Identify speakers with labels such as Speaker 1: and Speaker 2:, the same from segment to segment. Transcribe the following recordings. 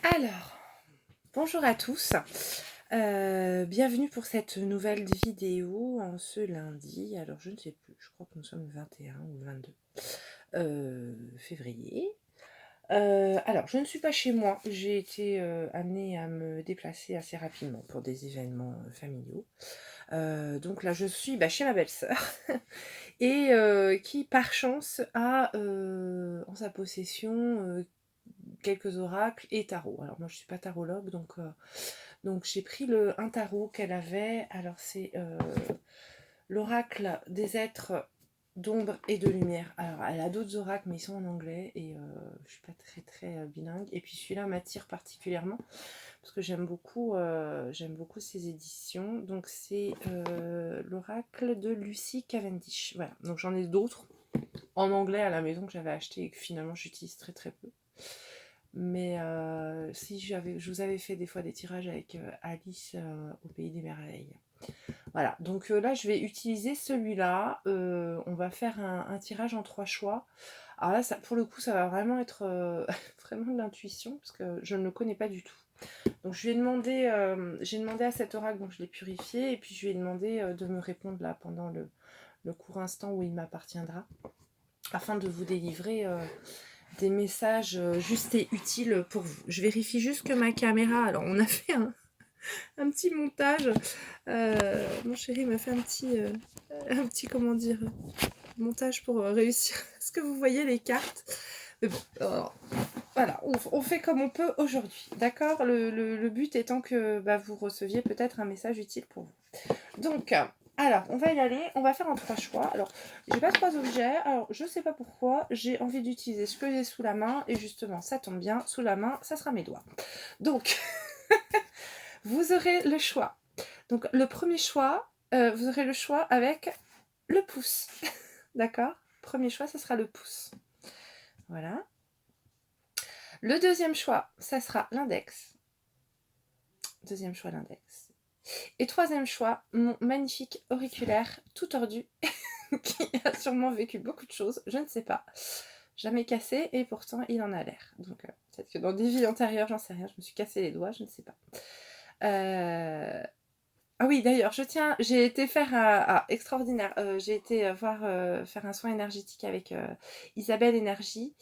Speaker 1: Alors, bonjour à tous. Bienvenue pour cette nouvelle vidéo en ce lundi. Alors, je ne sais plus, je crois que nous sommes le 21 ou le 22 février. Alors, je ne suis pas chez moi. J'ai été amenée à me déplacer assez rapidement pour des événements familiaux. Donc là, je suis chez ma belle-sœur et qui, par chance, a en sa possession quelques oracles et tarots. Alors moi je suis pas tarologue, donc j'ai pris un tarot qu'elle avait. Alors c'est l'oracle des êtres d'ombre et de lumière. Alors elle a d'autres oracles mais ils sont en anglais et je suis pas très bilingue. Et puis celui-là m'attire particulièrement parce que j'aime beaucoup ses éditions. Donc c'est l'oracle de Lucy Cavendish. Voilà, donc j'en ai d'autres en anglais à la maison que j'avais acheté et que finalement j'utilise très peu. Mais si je vous avais fait des fois des tirages avec Alice au Pays des Merveilles. Voilà, donc là je vais utiliser celui-là. On va faire un tirage en 3 choix. Alors là, pour le coup, ça va vraiment être vraiment de l'intuition, parce que je ne le connais pas du tout. Donc j'ai demandé à cet oracle, donc je l'ai purifié, et puis je lui ai demandé de me répondre là pendant le court instant où il m'appartiendra, afin de vous délivrer des messages justes et utiles pour vous. Je vérifie juste que ma caméra... Alors, on a fait un petit montage. Mon chéri m'a fait un petit, comment dire, montage pour réussir. Est-ce que vous voyez les cartes? Mais bon, alors, voilà, on fait comme on peut aujourd'hui. D'accord, le but étant que vous receviez peut-être un message utile pour vous. Donc, alors, on va y aller. On va faire en 3 choix. Alors, j'ai pas 3 objets. Alors, je sais pas pourquoi. J'ai envie d'utiliser ce que j'ai sous la main. Et justement, ça tombe bien. Sous la main, ça sera mes doigts. Donc, vous aurez le choix. Donc, le premier choix, vous aurez le choix avec le pouce. D'accord? Premier choix, ça sera le pouce. Voilà. Le deuxième choix, ça sera l'index. Deuxième choix, l'index. Et troisième choix, mon magnifique auriculaire tout tordu qui a sûrement vécu beaucoup de choses, je ne sais pas. Jamais cassé et pourtant il en a l'air. Donc peut-être que dans des vies antérieures, j'en sais rien, je me suis cassé les doigts, je ne sais pas. Ah oui, d'ailleurs, j'ai été faire extraordinaire. J'ai été faire un soin énergétique avec Isabelle Énergie,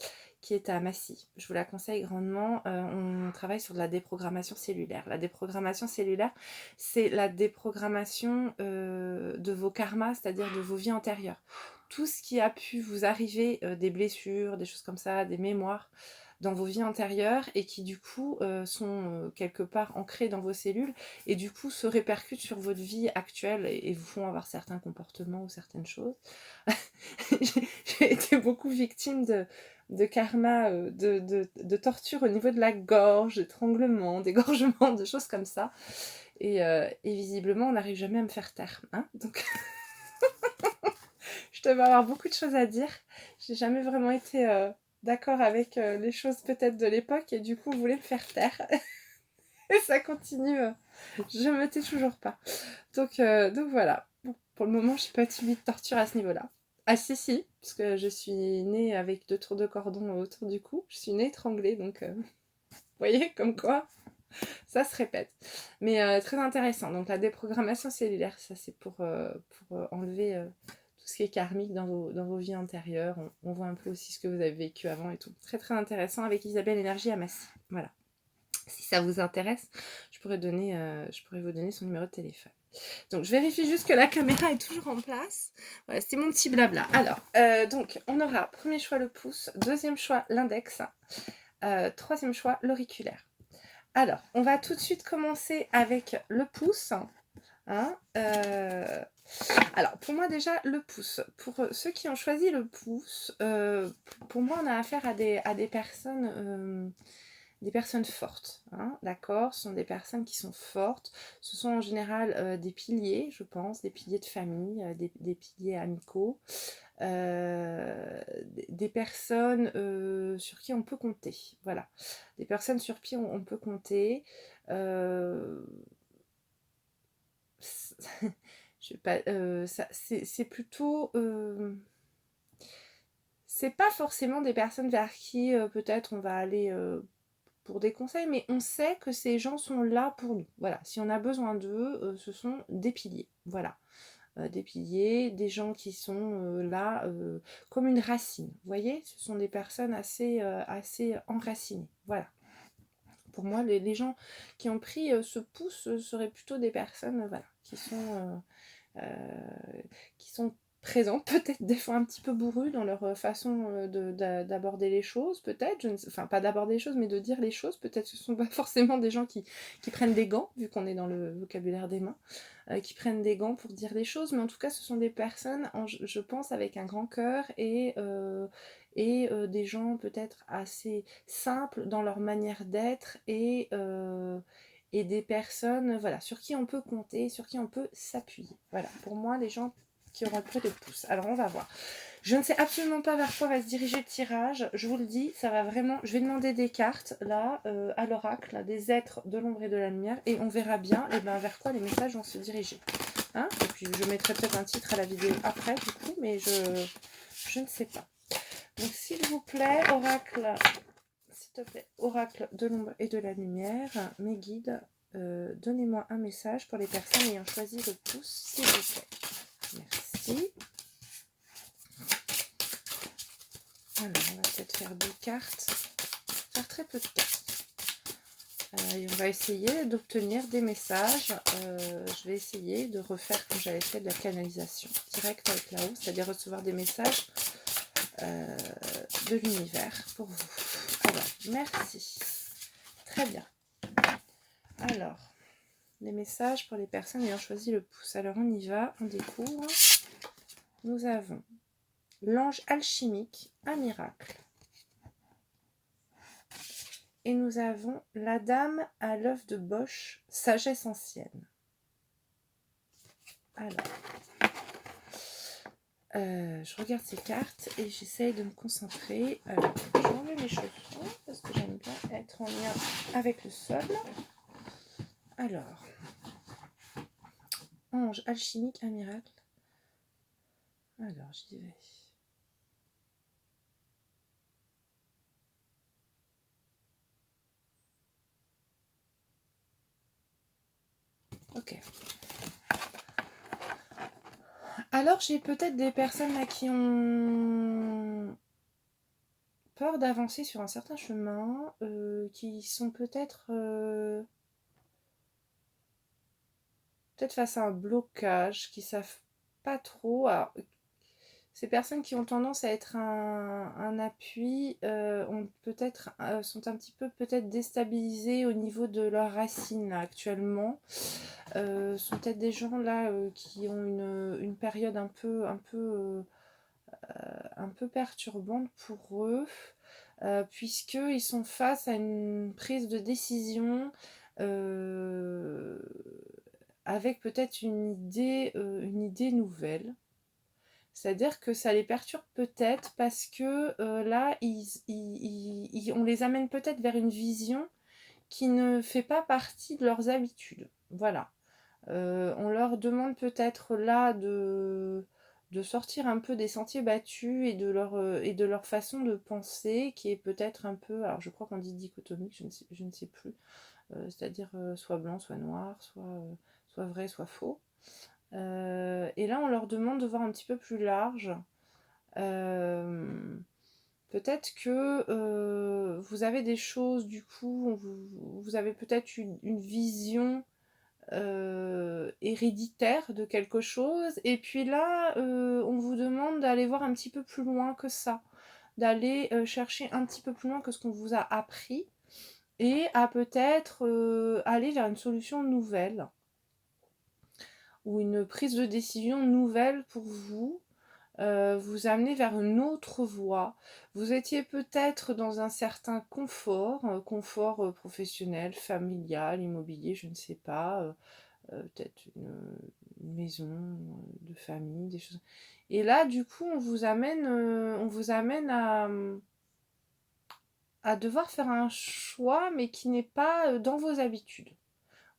Speaker 1: qui est à Massy. Je vous la conseille grandement. On travaille sur de la déprogrammation cellulaire. La déprogrammation cellulaire, c'est la déprogrammation de vos karmas, c'est-à-dire de vos vies antérieures. Tout ce qui a pu vous arriver, des blessures, des choses comme ça, des mémoires, dans vos vies antérieures et qui du coup sont quelque part ancrées dans vos cellules et du coup se répercutent sur votre vie actuelle et vous font avoir certains comportements ou certaines choses. J'ai été beaucoup victime de karma, de torture au niveau de la gorge, d'étranglement, d'égorgement, de choses comme ça. Et visiblement, on n'arrive jamais à me faire taire. Hein, donc, je devais avoir beaucoup de choses à dire. J'ai jamais vraiment été d'accord avec les choses peut-être de l'époque et du coup, vous voulez me faire taire. Et ça continue. Je me tais toujours pas. Donc voilà. Bon, pour le moment, je suis pas subie de torture à ce niveau-là. Ah si, parce que je suis née avec 2 tours de cordon autour du cou. Je suis née étranglée, donc vous voyez, comme quoi, ça se répète. Mais très intéressant. Donc la déprogrammation cellulaire, ça c'est pour enlever tout ce qui est karmique dans vos vies antérieures. On voit un peu aussi ce que vous avez vécu avant et tout. Très intéressant avec Isabelle Énergie à Massy. Voilà. Si ça vous intéresse, je pourrais vous donner son numéro de téléphone. Donc, je vérifie juste que la caméra est toujours en place. Voilà, c'est mon petit blabla. Alors, donc, on aura premier choix le pouce, deuxième choix l'index, troisième choix l'auriculaire. Alors, on va tout de suite commencer avec le pouce. Hein, alors, pour moi, déjà, le pouce. Pour ceux qui ont choisi le pouce, pour moi, on a affaire à des personnes... des personnes fortes, hein, d'accord? Ce sont des personnes qui sont fortes. Ce sont en général des piliers, je pense, des piliers de famille, des piliers amicaux, des personnes sur qui on peut compter. Voilà, des personnes sur qui on peut compter. Je sais pas, c'est plutôt... c'est pas forcément des personnes vers qui peut-être on va aller pour des conseils, mais on sait que ces gens sont là pour nous. Voilà, si on a besoin d'eux, ce sont des piliers. Voilà, des piliers, des gens qui sont là comme une racine. Vous voyez, ce sont des personnes assez enracinées. Voilà. Pour moi, les gens qui ont pris ce pouce seraient plutôt des personnes voilà, qui sont présentes, peut-être des fois un petit peu bourrues dans leur façon d'aborder les choses, peut-être, enfin pas d'aborder les choses, mais de dire les choses, peut-être ce ne sont pas forcément des gens qui prennent des gants, vu qu'on est dans le vocabulaire des mains, qui prennent des gants pour dire les choses, mais en tout cas ce sont des personnes, je pense, avec un grand cœur et des gens peut-être assez simples dans leur manière d'être et des personnes voilà, sur qui on peut compter, sur qui on peut s'appuyer. Voilà, pour moi, les gens qui auront peu de pouces. Alors, on va voir. Je ne sais absolument pas vers quoi va se diriger le tirage. Je vous le dis, ça va vraiment... Je vais demander des cartes, là, à l'oracle, des êtres de l'ombre et de la lumière, et on verra bien vers quoi les messages vont se diriger. Hein, et puis, je mettrai peut-être un titre à la vidéo après, du coup, mais je ne sais pas. Donc, s'il vous plaît, oracle... S'il te plaît, oracle de l'ombre et de la lumière, mes guides, donnez-moi un message pour les personnes ayant choisi le pouce, s'il vous plaît. Merci. Alors, on va peut-être faire 2 cartes, faire très peu de cartes. Et on va essayer d'obtenir des messages. Je vais essayer de refaire comme j'avais fait de la canalisation directe avec la haut, c'est-à-dire recevoir des messages de l'univers pour vous. Alors, merci. Très bien. Alors, les messages pour les personnes ayant choisi le pouce. Alors, on y va, on découvre. Nous avons l'ange alchimique, un miracle. Et nous avons la dame à l'œuf de Bosch, sagesse ancienne. Alors, je regarde ces cartes et j'essaye de me concentrer. Alors, je vais enlever mes chaussons parce que j'aime bien être en lien avec le sol. Alors, ange alchimique, un miracle. Alors, j'y vais. Ok. Alors, j'ai peut-être des personnes là qui ont peur d'avancer sur un certain chemin, qui sont peut-être face à un blocage, qui savent pas trop. Alors, ces personnes qui ont tendance à être un appui sont un petit peu peut-être déstabilisées au niveau de leurs racines là, actuellement. Sont peut-être des gens là qui ont une période un peu perturbante pour eux, puisqu'ils sont face à une prise de décision avec peut-être une idée nouvelle. C'est-à-dire que ça les perturbe peut-être parce que là, on les amène peut-être vers une vision qui ne fait pas partie de leurs habitudes. Voilà. On leur demande peut-être là de sortir un peu des sentiers battus et de leur façon de penser qui est peut-être un peu, alors je crois qu'on dit dichotomique, je ne sais plus, c'est-à-dire soit blanc, soit noir, soit vrai, soit faux. Et là on leur demande de voir un petit peu plus large. Peut-être que vous avez des choses, du coup, vous avez peut-être une vision héréditaire de quelque chose, et puis là on vous demande d'aller voir un petit peu plus loin que ça, d'aller chercher un petit peu plus loin que ce qu'on vous a appris, et à peut-être aller vers une solution nouvelle ou une prise de décision nouvelle pour vous. Vous amener vers une autre voie. Vous étiez peut-être dans un certain confort professionnel, familial, immobilier, je ne sais pas, peut-être une maison de famille, des choses. Et là, du coup, on vous amène à devoir faire un choix, mais qui n'est pas dans vos habitudes.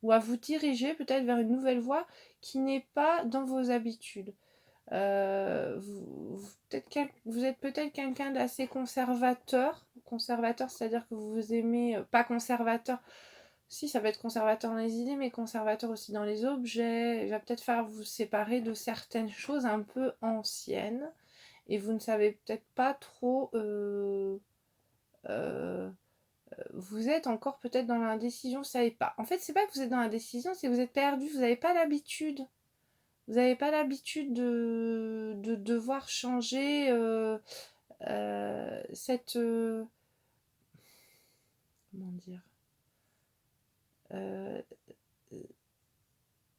Speaker 1: Ou à vous diriger peut-être vers une nouvelle voie qui n'est pas dans vos habitudes. Vous êtes peut-être quelqu'un d'assez conservateur, conservateur, c'est-à-dire que vous aimez, pas conservateur, si ça va être conservateur dans les idées, mais conservateur aussi dans les objets, il va peut-être falloir vous séparer de certaines choses un peu anciennes, et vous ne savez peut-être pas trop... vous êtes encore peut-être dans l'indécision, vous savez pas. En fait, c'est pas que vous êtes dans l'indécision, c'est que vous êtes perdu, vous n'avez pas l'habitude. Vous n'avez pas l'habitude de devoir changer cette... comment dire euh,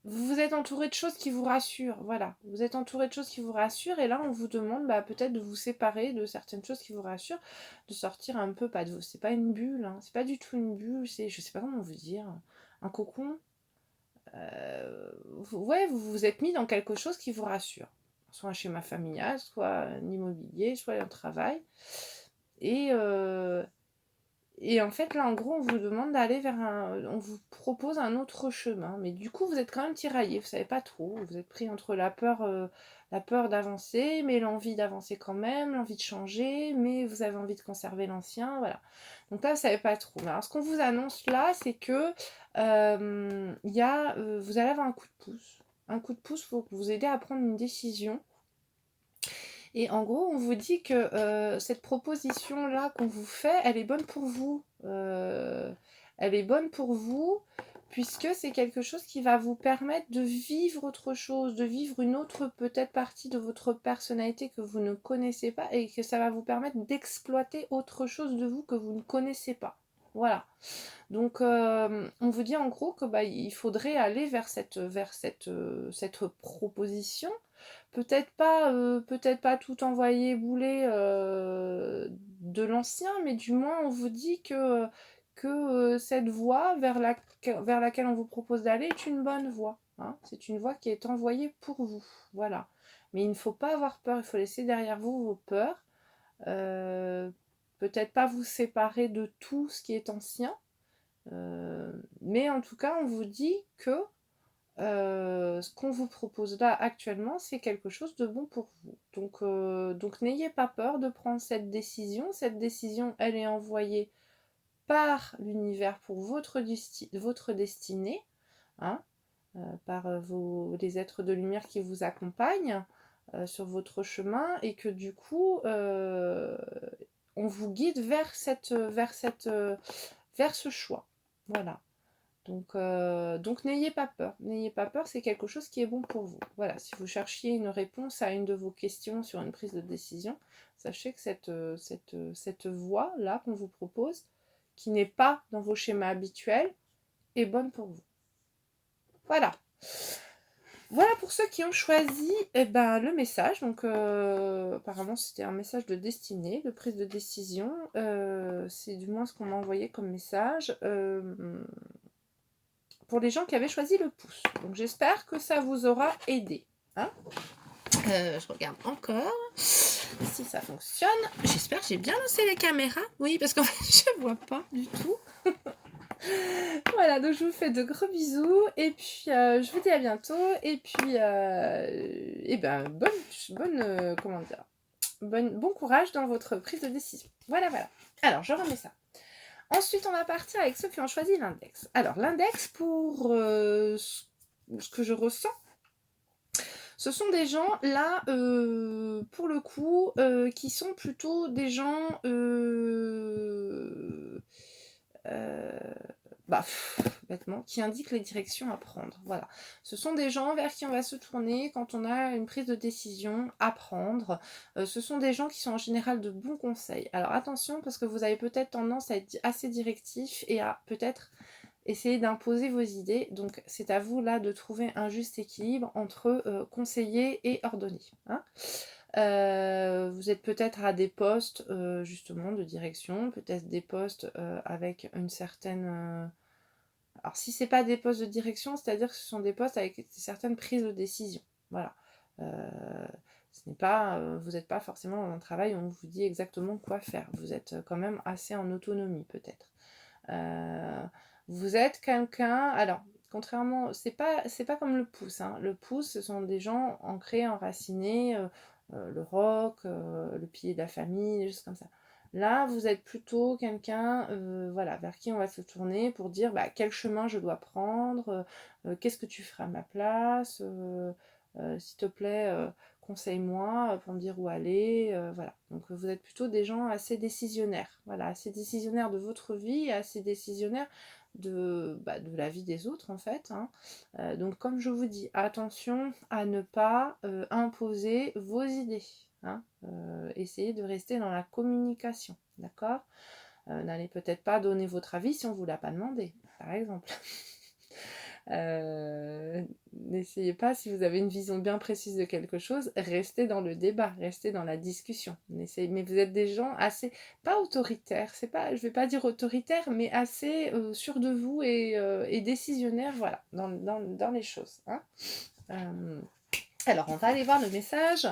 Speaker 1: Vous vous êtes entouré de choses qui vous rassurent, voilà. Vous êtes entouré de choses qui vous rassurent, et là, on vous demande peut-être de vous séparer de certaines choses qui vous rassurent, de sortir un peu, pas de vous. C'est pas une bulle, hein, c'est pas du tout une bulle, c'est, je sais pas comment vous dire, un cocon. Ouais, vous vous êtes mis dans quelque chose qui vous rassure. Soit un schéma familial, soit un immobilier, soit un travail. Et, et en fait, là, en gros, on vous demande d'aller vers un... On vous propose un autre chemin. Mais du coup, vous êtes quand même tiraillé. Vous savez pas trop. Vous êtes pris entre la peur d'avancer, mais l'envie d'avancer quand même, l'envie de changer, mais vous avez envie de conserver l'ancien. Voilà. Donc là, vous savez pas trop. Mais alors, ce qu'on vous annonce là, c'est que vous allez avoir un coup de pouce. Un coup de pouce pour vous aider à prendre une décision. Et en gros, on vous dit que cette proposition-là qu'on vous fait, elle est bonne pour vous. Elle est bonne pour vous, puisque c'est quelque chose qui va vous permettre de vivre autre chose, de vivre une autre peut-être partie de votre personnalité que vous ne connaissez pas, et que ça va vous permettre d'exploiter autre chose de vous que vous ne connaissez pas. Voilà. Donc, on vous dit en gros que il faudrait aller vers cette proposition. Peut-être pas tout envoyer bouler de l'ancien, mais du moins on vous dit que cette voie vers laquelle on vous propose d'aller est une bonne voie. Hein. C'est une voie qui est envoyée pour vous. Voilà. Mais il ne faut pas avoir peur, il faut laisser derrière vous vos peurs. Euh, Peut-être pas vous séparer de tout ce qui est ancien. Mais en tout cas, on vous dit que ce qu'on vous propose là actuellement, c'est quelque chose de bon pour vous. Donc n'ayez pas peur de prendre cette décision. Cette décision, elle est envoyée par l'univers pour votre destinée, hein, par les êtres de lumière qui vous accompagnent sur votre chemin, et que du coup, on vous guide vers ce choix. Voilà. Donc n'ayez pas peur. N'ayez pas peur, c'est quelque chose qui est bon pour vous. Voilà, si vous cherchiez une réponse à une de vos questions sur une prise de décision, sachez que cette voie-là qu'on vous propose, qui n'est pas dans vos schémas habituels, est bonne pour vous. Voilà. Voilà pour ceux qui ont choisi le message. Donc apparemment c'était un message de destinée, de prise de décision. C'est du moins ce qu'on m'a envoyé comme message. Pour les gens qui avaient choisi le pouce. Donc j'espère que ça vous aura aidé. Hein, je regarde encore si ça fonctionne. J'espère que j'ai bien lancé les caméras. Oui, parce qu'en fait, je vois pas du tout. Voilà, donc je vous fais de gros bisous. Et puis, je vous dis à bientôt. Et puis, comment dire, bon courage dans votre prise de décision. Voilà. Alors, je remets ça. Ensuite, on va partir avec ceux qui ont choisi l'index. Alors, l'index, pour ce que je ressens, ce sont des gens, là, pour le coup, qui sont plutôt des gens... bêtement, qui indiquent les directions à prendre. Voilà. Ce sont des gens vers qui on va se tourner quand on a une prise de décision à prendre. Ce sont des gens qui sont en général de bons conseils. Alors attention, parce que vous avez peut-être tendance à être assez directif et à peut-être essayer d'imposer vos idées. Donc c'est à vous là de trouver un juste équilibre entre conseiller et ordonner. Hein. Vous êtes peut-être à des postes justement de direction, peut-être des postes avec une certaine... Alors si c'est pas des postes de direction, c'est-à-dire que ce sont des postes avec certaines prises de décision. Voilà. Vous n'êtes pas forcément dans un travail où on vous dit exactement quoi faire. Vous êtes quand même assez en autonomie peut-être. Vous êtes quelqu'un... Alors, contrairement... C'est pas comme le pouce. Hein. Le pouce, ce sont des gens ancrés, enracinés... le roc, le pilier de la famille, des choses comme ça. Là, vous êtes plutôt quelqu'un voilà, vers qui on va se tourner pour dire bah, quel chemin je dois prendre, qu'est-ce que tu feras à ma place, s'il te plaît, conseille-moi pour me dire où aller, voilà. Donc vous êtes plutôt des gens assez décisionnaires, voilà, assez décisionnaires de votre vie, et assez décisionnaires de la vie des autres en fait, hein. Donc comme je vous dis, attention à ne pas imposer vos idées, hein. Essayez de rester dans la communication, d'accord? N'allez peut-être pas donner votre avis si on ne vous l'a pas demandé, par exemple. N'essayez pas, si vous avez une vision bien précise de quelque chose, restez dans le débat, restez dans la discussion. Mais vous êtes des gens assez, pas autoritaires, c'est pas, je vais pas dire autoritaires, mais assez sûrs de vous et décisionnaires, voilà, dans les choses, hein. Alors, on va aller voir le message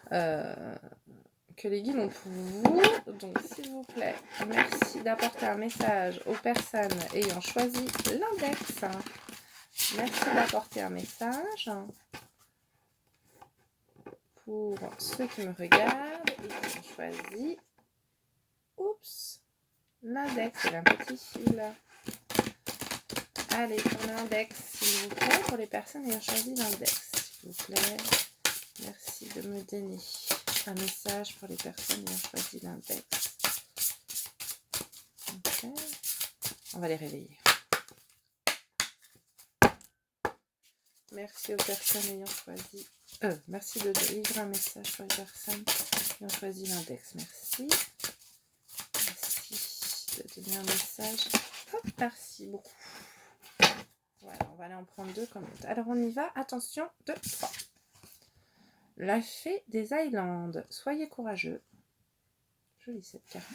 Speaker 1: que les guides ont pour vous. Donc, s'il vous plaît, merci d'apporter un message aux personnes ayant choisi l'index. Merci d'apporter un message pour ceux qui me regardent et qui ont choisi l'index. C'est un petit fil. Allez, pour l'index, s'il vous plaît, pour les personnes ayant choisi l'index. S'il vous plaît, merci de me donner un message pour les personnes ayant choisi l'index. Okay. On va les réveiller. Merci aux personnes ayant choisi. Merci de livrer un message pour les personnes qui ont choisi l'index. Merci. Merci de donner un message. Hop, merci beaucoup. Voilà, on va aller en prendre 2 comme l'autre. Alors on y va. Attention, 2, 3. La fée des Highlands. Soyez courageux. Jolie cette carte.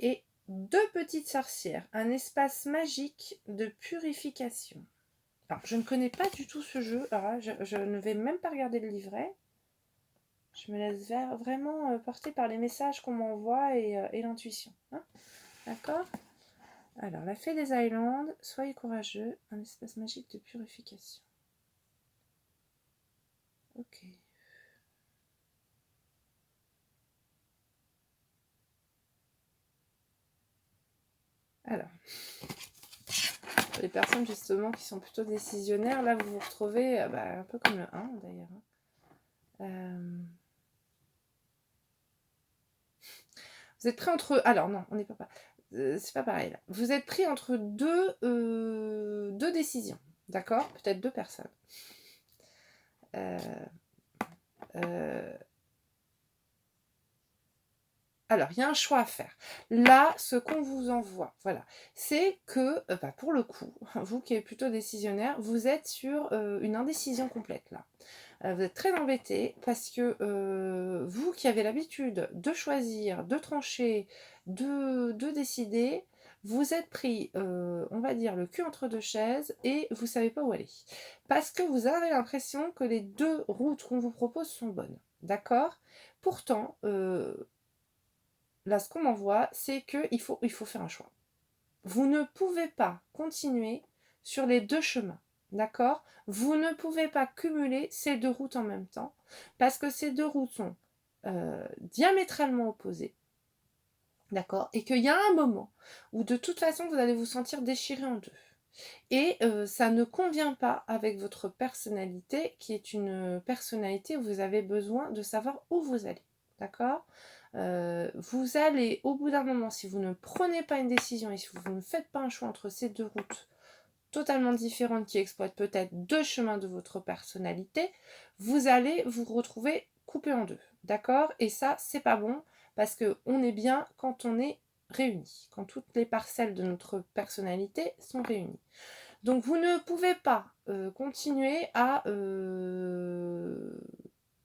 Speaker 1: Et 2 petites sorcières. Un espace magique de purification. Alors, je ne connais pas du tout ce jeu. Alors là, je ne vais même pas regarder le livret. Je me laisse vraiment porter par les messages qu'on m'envoie et l'intuition. Hein, d'accord? Alors, la fée des Highlands, soyez courageux, un espace magique de purification. Ok. Alors, pour les personnes justement qui sont plutôt décisionnaires, là vous vous retrouvez un peu comme le 1 d'ailleurs. Vous êtes pris entre... Alors non, on n'est pas... c'est pas pareil là. Vous êtes pris entre deux décisions, d'accord? Peut-être 2 personnes. Alors, il y a un choix à faire. Là, ce qu'on vous envoie, voilà, c'est que, pour le coup, vous qui êtes plutôt décisionnaire, vous êtes sur une indécision complète là. Vous êtes très embêté parce que vous qui avez l'habitude de choisir, de trancher, de décider, vous êtes pris, on va dire, le cul entre 2 chaises et vous ne savez pas où aller. Parce que vous avez l'impression que les 2 routes qu'on vous propose sont bonnes. D'accord? Pourtant, là, ce qu'on m'envoie, c'est qu'il faut faire un choix. Vous ne pouvez pas continuer sur les 2 chemins. D'accord? Vous ne pouvez pas cumuler ces 2 routes en même temps parce que ces 2 routes sont diamétralement opposées. D'accord? Et qu'il y a un moment où de toute façon vous allez vous sentir déchiré en 2. Et ça ne convient pas avec votre personnalité qui est une personnalité où vous avez besoin de savoir où vous allez. D'accord? Vous allez, au bout d'un moment, si vous ne prenez pas une décision et si vous ne faites pas un choix entre ces 2 routes totalement différentes qui exploitent peut-être 2 chemins de votre personnalité, vous allez vous retrouver coupé en 2. D'accord? Et ça, c'est pas bon parce qu'on est bien quand on est réunis, quand toutes les parcelles de notre personnalité sont réunies. Donc vous ne pouvez pas continuer à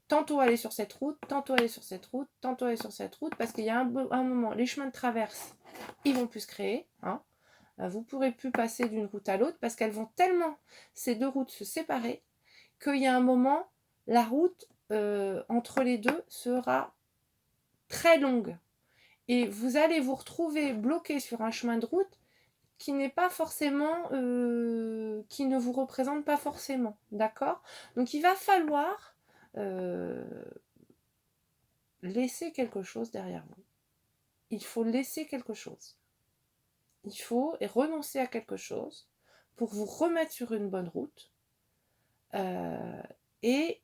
Speaker 1: tantôt aller sur cette route, tantôt aller sur cette route, tantôt aller sur cette route, parce qu'il y a un moment, les chemins de traverse, ils vont plus se créer. Hein. Vous ne pourrez plus passer d'une route à l'autre, parce qu'elles vont tellement, ces 2 routes, se séparer, qu'il y a un moment, la route entre les 2 sera très longue. Et vous allez vous retrouver bloqué sur un chemin de route qui n'est pas forcément, qui ne vous représente pas forcément, d'accord? Donc il va falloir laisser quelque chose derrière vous. Il faut laisser quelque chose. Il faut renoncer à quelque chose pour vous remettre sur une bonne route et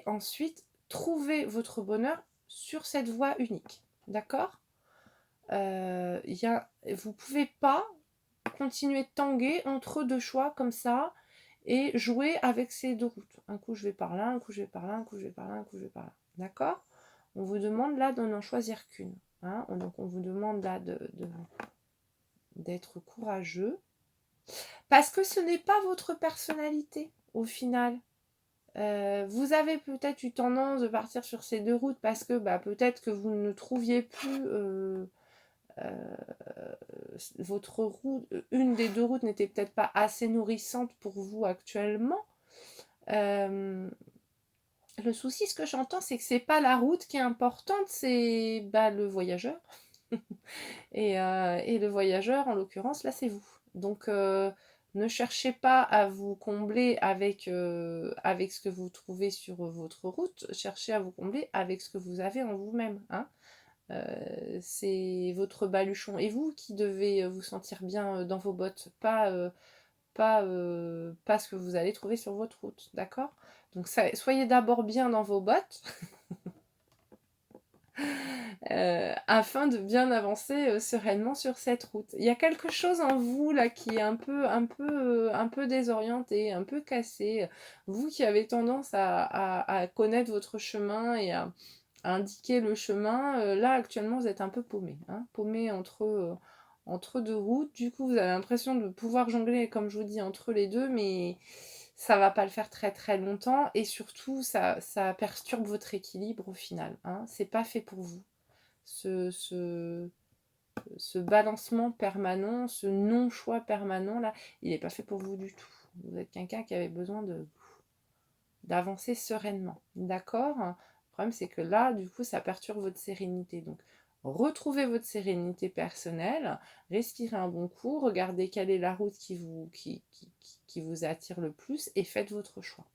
Speaker 1: ensuite trouver votre bonheur sur cette voie unique. D'accord ? Vous ne pouvez pas continuer de tanguer entre deux choix comme ça et jouer avec ces deux routes. Un coup je vais par là, un coup je vais par là, un coup je vais par là, un coup je vais par là. D'accord ? On vous demande là de n'en choisir qu'une. Hein ? Donc on vous demande là d'être courageux. Parce que ce n'est pas votre personnalité au final. Vous avez peut-être eu tendance de partir sur ces deux routes parce que peut-être que vous ne trouviez plus votre route, une des deux routes n'était peut-être pas assez nourrissante pour vous actuellement. Le souci, ce que j'entends, c'est que c'est pas la route qui est importante, c'est le voyageur. et le voyageur, en l'occurrence, là, c'est vous. Donc, ne cherchez pas à vous combler avec ce que vous trouvez sur votre route. Cherchez à vous combler avec ce que vous avez en vous-même. Hein. C'est votre baluchon et vous qui devez vous sentir bien dans vos bottes, pas ce que vous allez trouver sur votre route, d'accord ? Donc soyez d'abord bien dans vos bottes afin de bien avancer sereinement sur cette route. Il y a quelque chose en vous là qui est un peu désorienté, un peu cassé. Vous qui avez tendance à connaître votre chemin et à indiquer le chemin, là actuellement vous êtes un peu paumé, hein, paumé entre deux routes. Du coup vous avez l'impression de pouvoir jongler, comme je vous dis, entre les deux, mais ça va pas le faire très très longtemps et surtout ça perturbe votre équilibre au final. Hein. C'est pas fait pour vous. Ce balancement permanent, ce non-choix permanent là, il n'est pas fait pour vous du tout. Vous êtes quelqu'un qui avait besoin d'avancer sereinement. D'accord ? Le problème, c'est que là, du coup, ça perturbe votre sérénité. Donc, retrouvez votre sérénité personnelle, respirez un bon coup, regardez quelle est la route qui vous attire le plus et faites votre choix.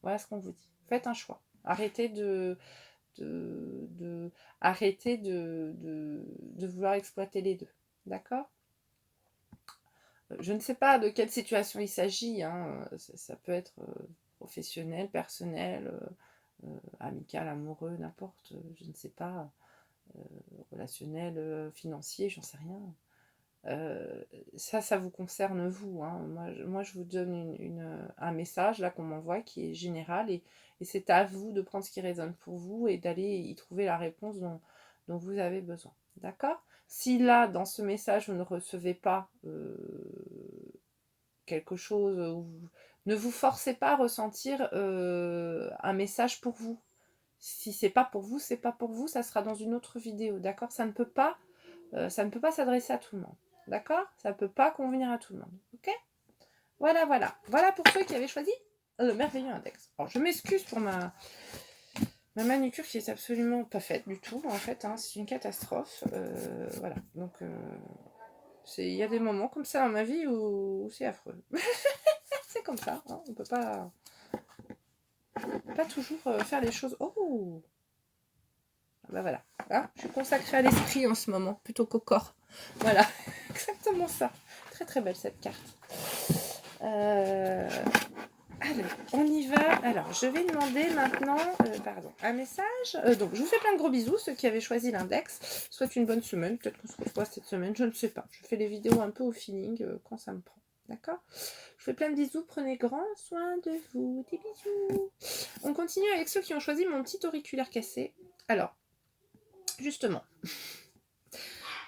Speaker 1: Voilà ce qu'on vous dit. Faites un choix. Arrêtez de vouloir exploiter les deux. D'accord ? Je ne sais pas de quelle situation il s'agit. Hein. Ça peut être professionnel, personnel, amical, amoureux, n'importe, je ne sais pas, relationnel, financier, j'en sais rien. Ça vous concerne vous. Hein. Moi, je vous donne un message là qu'on m'envoie qui est général et c'est à vous de prendre ce qui résonne pour vous et d'aller y trouver la réponse dont vous avez besoin. D'accord ? Si là, dans ce message, vous ne recevez pas quelque chose, ne vous forcez pas à ressentir un message pour vous. Si c'est pas pour vous, c'est pas pour vous, ça sera dans une autre vidéo, d'accord ? Ça ne peut pas s'adresser à tout le monde, d'accord ? Ça ne peut pas convenir à tout le monde, ok ? Voilà pour ceux qui avaient choisi le merveilleux index. Alors, je m'excuse pour ma manucure qui est absolument pas faite du tout, en fait, hein, c'est une catastrophe, voilà, donc il y a des moments comme ça dans ma vie où c'est affreux. C'est comme ça, hein, on peut pas toujours faire les choses. Oh, voilà. Hein, je suis consacrée à l'esprit en ce moment, plutôt qu'au corps. Voilà, exactement ça. Très très belle cette carte. Allez, on y va. Alors, je vais demander maintenant un message. Donc, je vous fais plein de gros bisous, ceux qui avaient choisi l'index. Soit une bonne semaine, peut-être qu'on se revoit cette semaine, je ne sais pas. Je fais les vidéos un peu au feeling quand ça me prend. D'accord ? Je vous fais plein de bisous, prenez grand soin de vous. Des bisous. On continue avec ceux qui ont choisi mon petit auriculaire cassé. Alors, justement,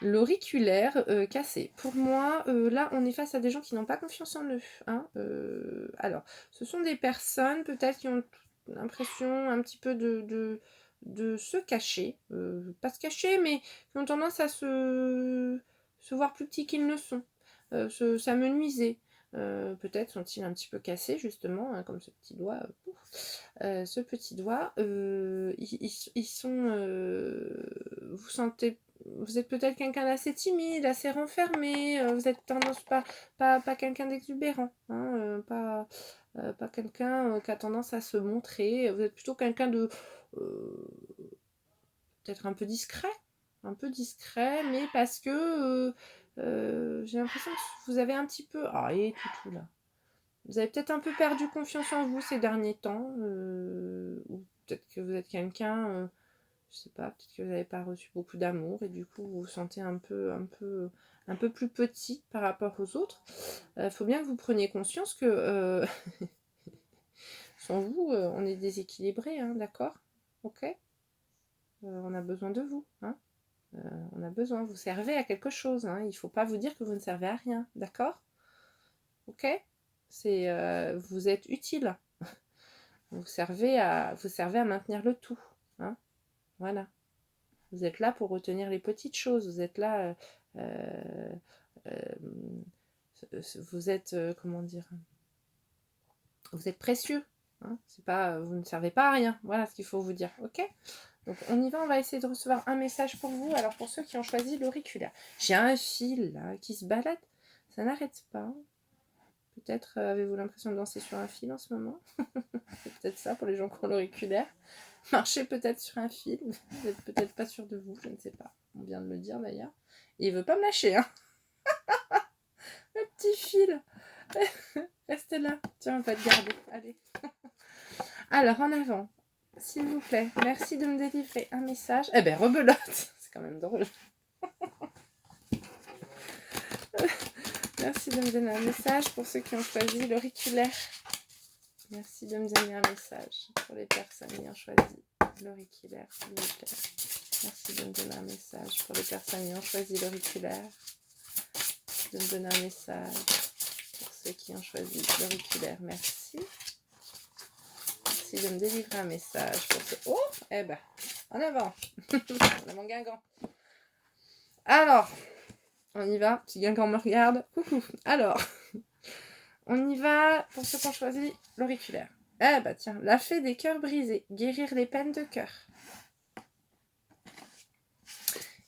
Speaker 1: l'auriculaire cassé. Pour moi, là, on est face à des gens qui n'ont pas confiance en eux. Hein. Alors, ce sont des personnes peut-être qui ont l'impression un petit peu de se cacher. Pas se cacher, mais qui ont tendance à se voir plus petits qu'ils ne sont. S'amenuiser. Peut-être sont-ils un petit peu cassés, justement, hein, comme ce petit doigt. Ils sont... vous sentez... Vous êtes peut-être quelqu'un d'assez timide, assez renfermé, vous êtes tendance pas quelqu'un d'exubérant, hein, pas quelqu'un qui a tendance à se montrer, vous êtes plutôt quelqu'un de peut-être un peu discret, mais parce que j'ai l'impression que vous avez un petit peu... Ah, et tout là. Vous avez peut-être un peu perdu confiance en vous ces derniers temps, ou peut-être que vous êtes quelqu'un, je sais pas, peut-être que vous n'avez pas reçu beaucoup d'amour et du coup vous vous sentez un peu plus petit par rapport aux autres. Faut bien que vous preniez conscience que sans vous, on est déséquilibré, hein, d'accord? Ok? On a besoin de vous, hein? On a besoin, vous servez à quelque chose, hein? Il ne faut pas vous dire que vous ne servez à rien, d'accord? Ok? Vous êtes utile. Vous servez à maintenir le tout, hein? Voilà. Vous êtes là pour retenir les petites choses. Vous êtes là. Vous êtes comment dire? Vous êtes précieux. Hein, c'est pas, vous ne servez pas à rien. Voilà ce qu'il faut vous dire. Ok? Donc on y va. On va essayer de recevoir un message pour vous. Alors pour ceux qui ont choisi l'auriculaire, j'ai un fil là qui se balade. Ça n'arrête pas. Peut-être avez-vous l'impression de danser sur un fil en ce moment. C'est peut-être ça pour les gens qui ont l'auriculaire. Marchez peut-être sur un fil. Vous n'êtes peut-être pas sûr de vous. Je ne sais pas. On vient de le dire d'ailleurs. Et il veut pas me lâcher. Hein. Le petit fil. Restez là. Tiens, on va te garder. Allez. Alors, en avant. S'il vous plaît. Merci de me délivrer un message. Eh ben, rebelote. C'est quand même drôle. Merci de me donner un message pour ceux qui ont choisi l'auriculaire. Merci de me donner un message pour les personnes qui ont choisi l'auriculaire, s'il vous plaît. Merci de me donner un message pour les personnes qui ont choisi l'auriculaire. De me donner un message pour ceux qui ont choisi l'auriculaire. Merci. Merci de me délivrer un message pour ceux... Oh, eh ben, en avant. En avant Guingamp. Alors, on y va. Si Guingamp me regarde, coucou. Alors, on y va pour ceux qui ont choisi l'auriculaire. Eh ben tiens, la fée des cœurs brisés. Guérir les peines de cœur.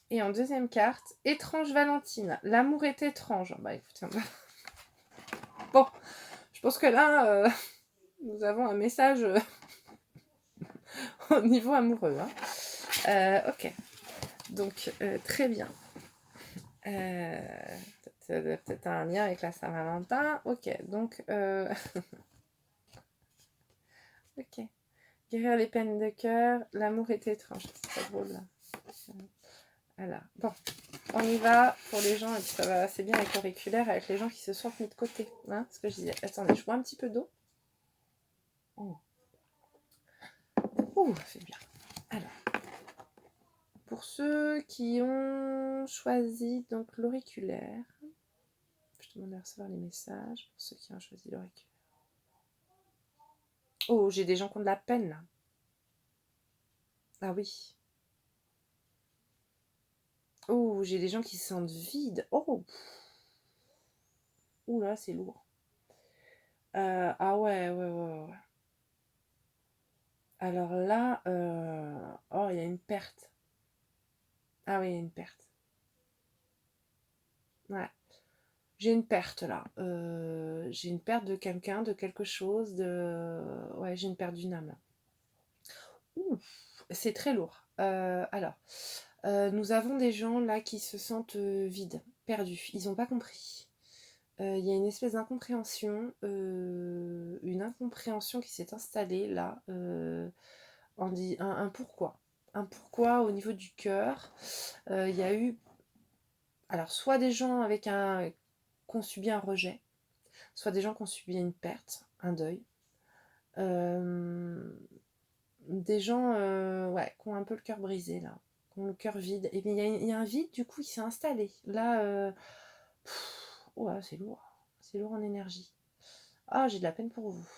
Speaker 1: Et en deuxième carte, étrange Valentine. L'amour est étrange. Bah écoutez, bon, je pense que là, nous avons un message au niveau amoureux. Hein. Ok, donc très bien. Peut-être un lien avec la Saint-Valentin. Ok, donc... ok. Guérir les peines de cœur. L'amour est étrange. C'est pas drôle là. Voilà. Bon, on y va pour les gens, et puis ça va assez bien avec l'auriculaire, avec les gens qui se sentent mis de côté. Hein, ce que je disais. Attendez, je bois un petit peu d'eau. Oh. Ouh, c'est bien. Alors, pour ceux qui ont choisi donc l'auriculaire, je demande à recevoir les messages pour ceux qui ont choisi l'auriculaire. Oh, j'ai des gens qui ont de la peine là. Ah oui. Oh, j'ai des gens qui se sentent vides. Oh. Ouh là, c'est lourd. Ah ouais. Alors là, oh, il y a une perte. Ah oui, il y a une perte. Ouais. J'ai une perte là. J'ai une perte de quelqu'un, de quelque chose, Ouais, j'ai une perte d'une âme là. Ouh, c'est très lourd. Alors, nous avons des gens là qui se sentent vides, perdus. Ils n'ont pas compris. Il y a une espèce d'incompréhension, une incompréhension qui s'est installée là. On dit un pourquoi. Un pourquoi au niveau du cœur. Il y a eu, alors, soit des gens qui ont subi un rejet, soit des gens qui ont subi une perte, un deuil. Des gens ouais, qui ont un peu le cœur brisé là, qui ont le cœur vide. Et bien il y a un vide du coup qui s'est installé. Là, ouais, c'est lourd. C'est lourd en énergie. Ah, j'ai de la peine pour vous.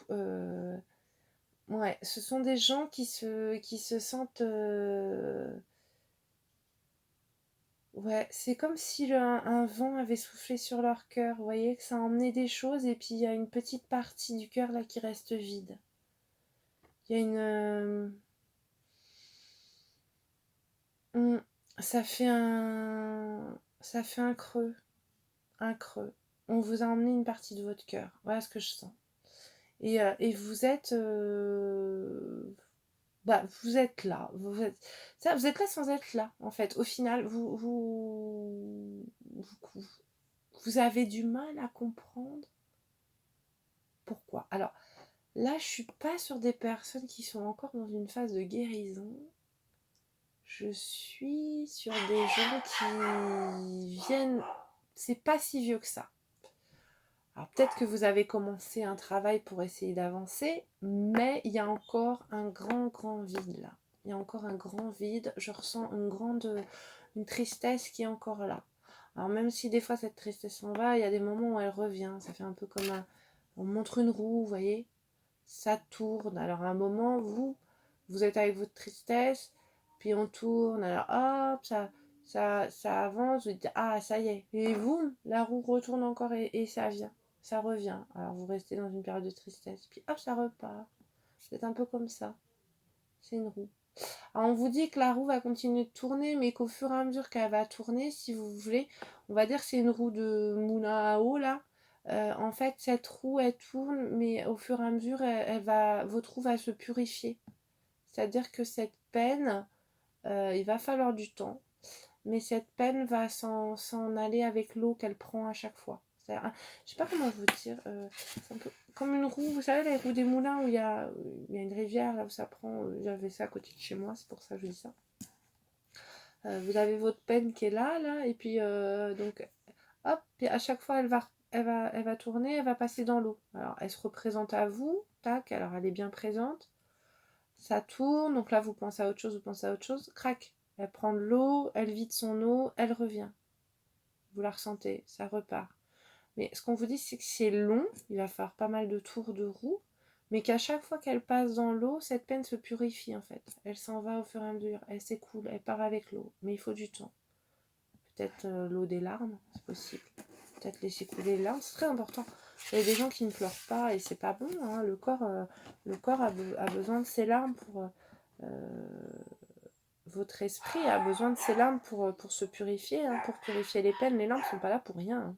Speaker 1: Ouais, ce sont des gens qui se sentent... Ouais, c'est comme si un vent avait soufflé sur leur cœur. Vous voyez que ça a emmené des choses et puis il y a une petite partie du cœur là qui reste vide. Il y a une... ça fait un creux. Un creux. On vous a emmené une partie de votre cœur. Voilà ce que je sens. Et vous êtes... bah, vous êtes là, vous êtes sans être là, en fait. Au final, vous avez du mal à comprendre pourquoi. Alors là, je suis pas sur des personnes qui sont encore dans une phase de guérison. Je suis sur des gens qui viennent... C'est pas si vieux que ça. Alors peut-être que vous avez commencé un travail pour essayer d'avancer, mais il y a encore un grand vide là. Il y a encore un grand vide. Je ressens une tristesse qui est encore là. Alors même si des fois cette tristesse s'en va, il y a des moments où elle revient. Ça fait un peu comme on montre une roue, vous voyez. Ça tourne. Alors à un moment, vous êtes avec votre tristesse, puis on tourne. Alors hop, ça avance. Vous dites, ah, ça y est. Et vous, la roue retourne encore et ça vient. Ça revient. Alors vous restez dans une période de tristesse, puis hop, ça repart. C'est un peu comme ça. C'est une roue. Alors on vous dit que la roue va continuer de tourner, mais qu'au fur et à mesure qu'elle va tourner, si vous voulez, on va dire que c'est une roue de moulin à eau là. En fait, cette roue, elle tourne, mais au fur et à mesure, votre roue va se purifier. C'est-à-dire que cette peine, il va falloir du temps, mais cette peine va s'en aller avec l'eau qu'elle prend à chaque fois. Je sais pas comment vous dire, c'est un peu comme une roue, vous savez, les roues des moulins où il y a une rivière, là où ça prend, j'avais ça à côté de chez moi, c'est pour ça que je dis ça. Vous avez votre peine qui est là, et puis donc, hop, et à chaque fois, elle va tourner, elle va passer dans l'eau. Alors, elle se représente à vous, tac, alors elle est bien présente. Ça tourne, donc là, vous pensez à autre chose, crac, elle prend de l'eau, elle vide son eau, elle revient. Vous la ressentez, ça repart. Mais ce qu'on vous dit, c'est que c'est long, il va falloir pas mal de tours de roue, mais qu'à chaque fois qu'elle passe dans l'eau, cette peine se purifie en fait. Elle s'en va au fur et à mesure, elle s'écoule, elle part avec l'eau, mais il faut du temps. Peut-être l'eau des larmes, c'est possible. Peut-être laisser couler les larmes, c'est très important. Il y a des gens qui ne pleurent pas et c'est pas bon. Hein. Le corps a besoin de ses larmes pour... votre esprit a besoin de ses larmes pour se purifier, hein, pour purifier les peines. Les larmes ne sont pas là pour rien. Hein.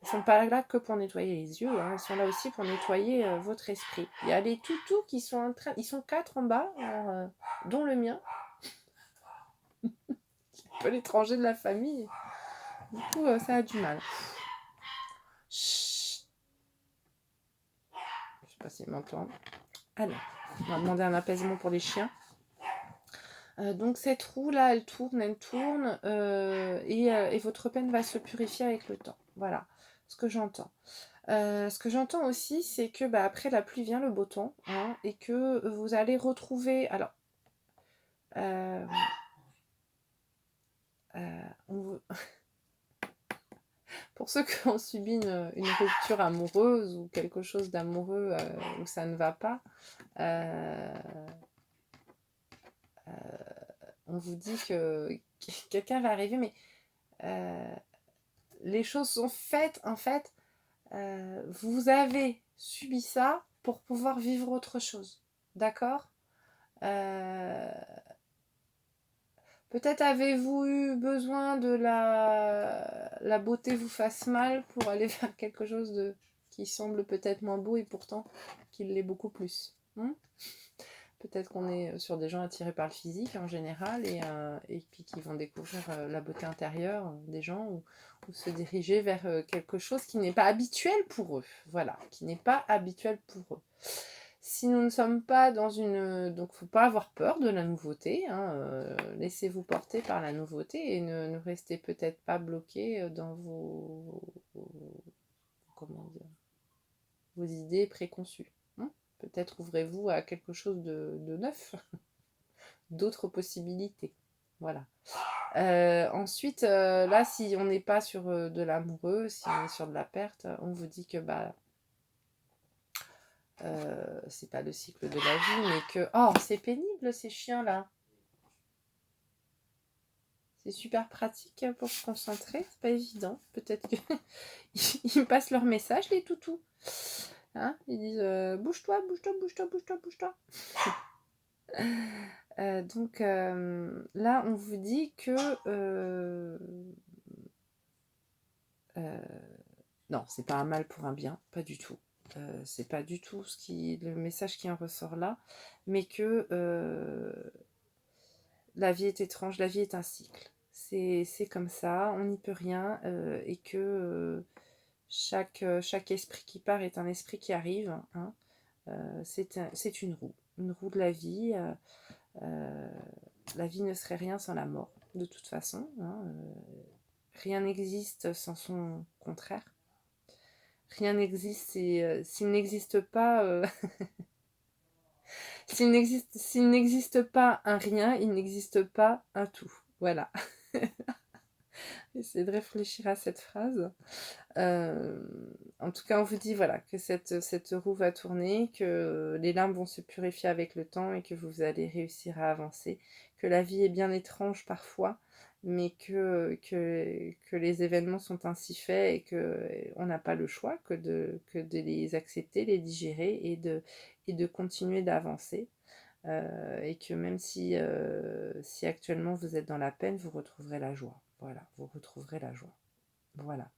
Speaker 1: Elles ne sont pas là que pour nettoyer les yeux, hein. Elles sont là aussi pour nettoyer votre esprit. Il y a les toutous qui sont en train... Ils sont 4 en bas, alors, dont le mien. Un peu l'étranger de la famille. Du coup, ça a du mal. Chut. Je sais pas s'ils m'entendent. Alors, on va demander un apaisement pour les chiens. Donc cette roue là, elle tourne, et votre peine va se purifier avec le temps. Voilà ce que j'entends. Ce que j'entends aussi, c'est que après la pluie vient le beau temps, hein, et que vous allez retrouver. Alors, pour ceux qui ont subi une rupture amoureuse ou quelque chose d'amoureux où ça ne va pas, on vous dit que quelqu'un va arriver, mais les choses sont faites, en fait. Vous avez subi ça pour pouvoir vivre autre chose. D'accord Peut-être avez-vous eu besoin de la beauté vous fasse mal pour aller vers quelque chose qui semble peut-être moins beau et pourtant qui l'est beaucoup plus. Peut-être qu'on est sur des gens attirés par le physique en général et puis qui vont découvrir la beauté intérieure des gens ou se diriger vers quelque chose qui n'est pas habituel pour eux. Voilà, qui n'est pas habituel pour eux. Si nous ne sommes pas dans une... Donc, il ne faut pas avoir peur de la nouveauté. Hein, laissez-vous porter par la nouveauté et ne restez peut-être pas bloqué dans comment dire, vos idées préconçues. Peut-être ouvrez-vous à quelque chose de neuf, d'autres possibilités. Voilà. Ensuite, là, si on n'est pas sur de l'amoureux, si on est sur de la perte, on vous dit que c'est pas le cycle de la vie, mais que... Oh, c'est pénible ces chiens-là. C'est super pratique pour se concentrer, c'est pas évident. Peut-être qu'ils me passent leur message, les toutous. Hein, ils disent bouge-toi, bouge-toi, bouge-toi, bouge-toi, bouge-toi. Donc là, on vous dit que non, c'est pas un mal pour un bien, pas du tout. c'est pas du tout le message qui en ressort là, mais que la vie est étrange, la vie est un cycle. C'est comme ça, on n'y peut rien, et que chaque esprit qui part est un esprit qui arrive, hein. C'est une roue de la vie. La vie ne serait rien sans la mort, de toute façon, hein. Rien n'existe sans son contraire. Rien n'existe s'il n'existe pas... s'il n'existe pas un rien, il n'existe pas un tout. Voilà. Essayez de réfléchir à cette phrase. En tout cas, on vous dit voilà, que cette roue va tourner, que les limbes vont se purifier avec le temps et que vous allez réussir à avancer. Que la vie est bien étrange parfois, mais que les événements sont ainsi faits et qu'on n'a pas le choix que de les accepter, les digérer et de continuer d'avancer. Et que même si actuellement vous êtes dans la peine, vous retrouverez la joie. Voilà, vous retrouverez la joie. Voilà.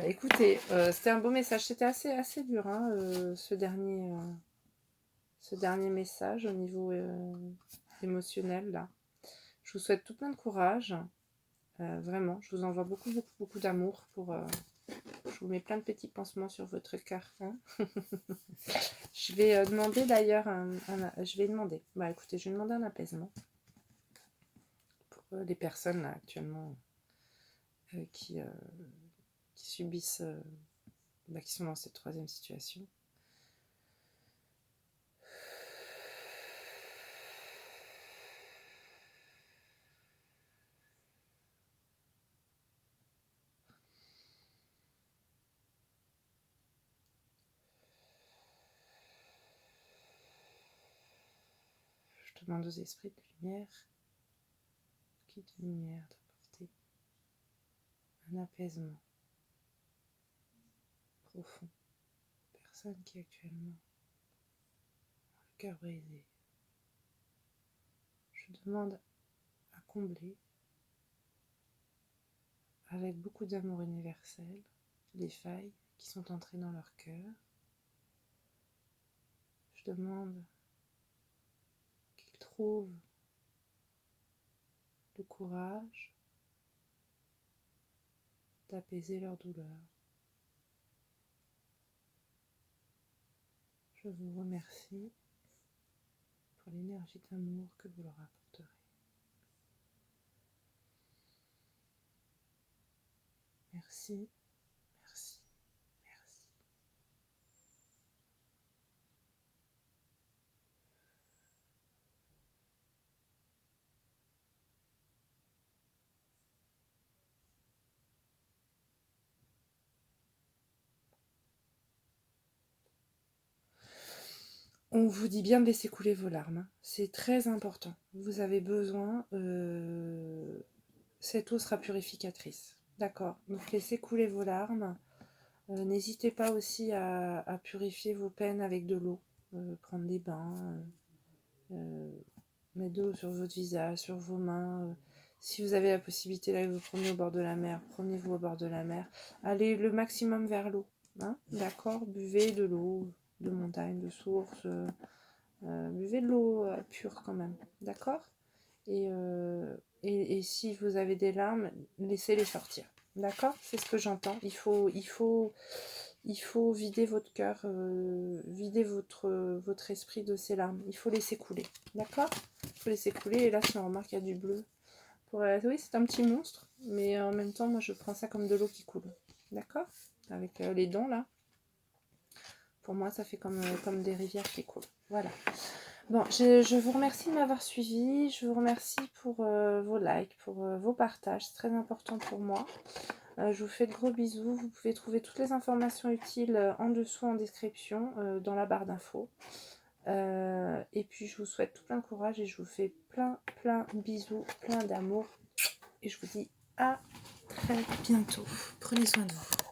Speaker 1: Écoutez, c'était un beau message. C'était assez dur, hein, ce dernier message au niveau émotionnel, là. Je vous souhaite tout plein de courage. Vraiment, je vous envoie beaucoup, beaucoup, beaucoup d'amour je vous mets plein de petits pansements sur votre cœur, hein. Je vais demander d'ailleurs je vais demander un apaisement pour les personnes là, actuellement qui subissent qui sont dans cette troisième situation. Je demande aux esprits de lumière, guides de lumière, d'apporter un apaisement profond aux personnes qui actuellement ont le cœur brisé. Je demande à combler avec beaucoup d'amour universel les failles qui sont entrées dans leur cœur. Je demande qu'ils trouvent le courage d'apaiser leur douleur. Je vous remercie pour l'énergie d'amour que vous leur apporterez. Merci, merci, merci. On vous dit bien de laisser couler vos larmes, hein. C'est très important. Vous avez besoin, cette eau sera purificatrice. D'accord, donc laissez couler vos larmes. N'hésitez pas aussi à purifier vos peines avec de l'eau. Prendre des bains, mettre de l'eau sur votre visage, sur vos mains. Si vous avez la possibilité d'aller vous promener au bord de la mer, promenez-vous au bord de la mer. Allez le maximum vers l'eau, hein, d'accord. Buvez de l'eau de montagne, de source. Buvez de l'eau pure quand même, d'accord. Et si vous avez des larmes, laissez-les sortir, d'accord. C'est ce que j'entends. Il faut vider votre cœur, vider votre esprit de ces larmes. Il faut laisser couler, d'accord. Il faut laisser couler. Et là, si on remarque qu'il y a du bleu, oui, c'est un petit monstre, mais en même temps, moi, je prends ça comme de l'eau qui coule, d'accord. Avec les dents là. Pour moi, ça fait comme des rivières qui coulent. Voilà. Bon, je vous remercie de m'avoir suivi. Je vous remercie pour vos likes, pour vos partages. C'est très important pour moi. Je vous fais de gros bisous. Vous pouvez trouver toutes les informations utiles en dessous en description, dans la barre d'infos. Et puis, je vous souhaite tout plein de courage et je vous fais plein de bisous, plein d'amour. Et je vous dis à très bientôt. Prenez soin de vous.